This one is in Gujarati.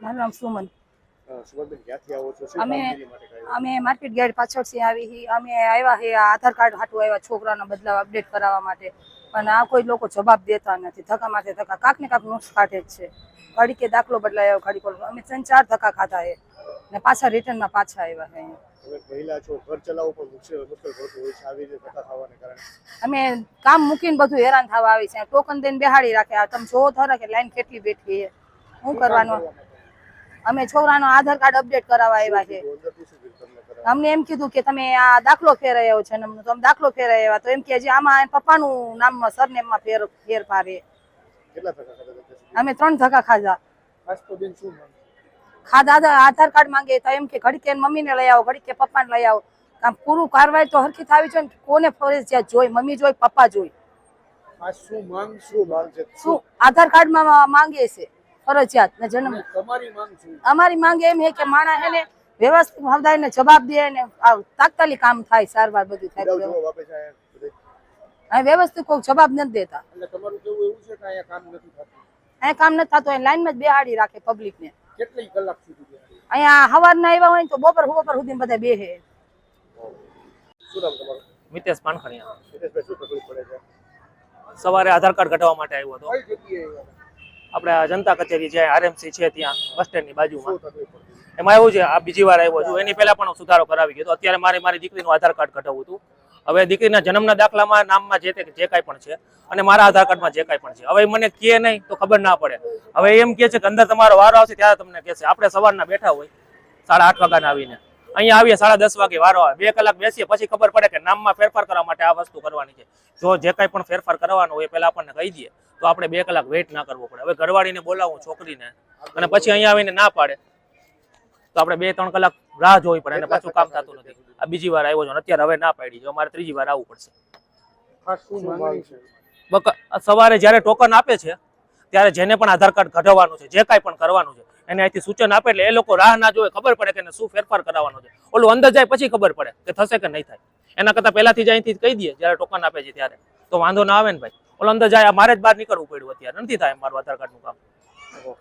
મારું નામ સુમન. સુમનબેન ક્યાંથી આવો છો? શું અમે કામગીરી માટે આવ્યા? અમે માર્કેટ ગેટ પાછળથી આવી હી. અમે આવ્યા હે આધાર કાર્ડ હાટું આવ્યા છોકરાનો બદલાવ અપડેટ કરાવવા માટે, પણ આ કોઈ લોકો જવાબ દેતા નથી. ધક્કા માથે ધક્કા, કાંક ને કાંક નુક્સ કાઢે જ છે. ઘડી કે દાખલો બદલાયો, ઘડી કોલ. અમે 3-4 ધક્કા ખાધા હે ને પાછા રિટર્નમાં પાછા આવ્યા હે. તમે મહિલા છો, ઘર ચલાવવું પણ મુશ્કેલ પડતું હોય છે આવી રીતે ધક્કા ખાવાને કારણે. અમે કામ મૂકીને બધું હેરાન થવા આવી છે. ટોકન દઈને બેહાડી રાખે. તમે જોવો થરા કે લાઈન કેટલી બેઠી છે. શું કરવાનું? અમે છોકરાનો આધાર કાર્ડ અપડેટ કરાવવા આવ્યા છે. અંદરથી શું કીધું તમને કરાવવા? અમને એમ કીધું કે તમે આ દાખલો ફેરાયો છે જન્મનો, તો અમે દાખલો ફેરાવ્યા. તો એમ કે જે આમાં પપ્પાનું નામમાં સરનેમમાં ફેરફાર છે. કેટલા ધક્કા ખાધા હતા? અમે 3 ધક્કા ખાધા. ખાસ તો બેન શું માંગે? ખાધા આધાર કાર્ડ માંગે તો એમ કે ઘડી કે મમ્મીને લઈ આવો, ઘડી કે પપ્પાને લઈ આવો. આમ પૂરું કાર્યવાહી તો હરખી થવી જોઈએ ને. કોને ફરજિયાત જોઈ? મમ્મી જોઈ, પપ્પા જોઈ. ખાસ શું માંગ છે? શું આધાર કાર્ડમાં માંગે છે ફરજિયાત ને જન્મ. તમારી માંગ શું? અમારી માંગ એમ છે કે માણસ એને વ્યવસ્થિત સમજાવીને જવાબ દે ને તાત્કાલિક કામ થાય, સારવાર બધું થાય. જવાબ આપે છે અહીં વ્યવસ્થિત કોઈ જવાબ નથી દેતા. એટલે તમારું કેવું એવું છે કે અહીંયા કામ નથી થતું? અહીંયા કામ નથી થતું. અહીં લાઈનમાં જ બેહાડી રાખે પબ્લિકને. કેટલી કલાક સુધી બેહાડી? અહીંયા સવારના આવ્યા હોય તો બપોર સુધી બધા બેહે. શું નામ તમારું? મિતેશ પાનખણિયા. મિતેશભાઈ, શું તકલીફ પડે છે? સવારે આધાર કાર્ડ કઢાવવા માટે આવ્યો હતો. કઈ જગ્યાએ આપણે આ જનતા કચેરી જે આરએમસી છે ત્યાં બસ સ્ટેન્ડની બાજુમાં. શું તકલીફ પડતી? એમાં એવું છે, આ બીજી વાર આવ્યો છું. એની પહેલા પણ હું સુધારો કરાવી ગયો હતો. અત્યારે મારી દીકરીનું આધાર કાર્ડ કઢાવવું હતું. હવે દીકરીના જન્મના દાખલામાં નામમાં જે કાંઈ પણ છે અને મારા આધાર કાર્ડમાં જે કાંઈ પણ છે, હવે મને કહે નહીં તો ખબર ના પડે. હવે એમ કહે છે કે અંદર તમારો વારો આવશે ત્યારે તમને કહેશે. આપણે સવારના બેઠા હોય 8:30 વાગ્યાના આવીને અહીંયા આવીએ 10:30 વાગે વારો આવે. 2 કલાક બેસીએ પછી ખબર પડે કે નામમાં ફેરફાર કરવા માટે આ વસ્તુ કરવાની છે. જો જે કાંઈ પણ ફેરફાર કરવાનો હોય એ પહેલા આપણને કહી દઈએ તો આપણે 2 કલાક વેઇટ ના કરવો પડે. હવે ઘરવાળીને બોલાવું છોકરીને અને પછી અહીંયા આવીને ના પાડે તો આપણે 2-3 કલાક રાહ જોવી પડે અને પાછું કામ થતું નથી. આ બીજી વાર આવ્યો છું, અત્યારે હવે ના પાડી છે. અમારે 3જી વાર આવવું પડશે. ખાસ શું માંગણી છે? સવારે જ્યારે ટોકન આપે છે ત્યારે જેને પણ આધાર કાર્ડ કઢાવવાનું છે, જે કાંઈ પણ કરવાનું છે, એને અહીંથી સૂચન આપે એટલે એ લોકો રાહ ના જોવે, ખબર પડે કે શું ફેરફાર કરાવવાનો છે. ઓલું અંદર જાય પછી ખબર પડે કે થશે કે નહીં થાય. એના કરતાં પહેલાથી જ અહીંથી કહી દઈએ જ્યારે ટોકન આપે છે ત્યારે તો વાંધો ના આવે ને ભાઈ. ઓલો અંદર જાય, મારે જ બહાર નીકળવું પડ્યું. અત્યારે નથી થાય મારું આધાર કાર્ડનું કામ.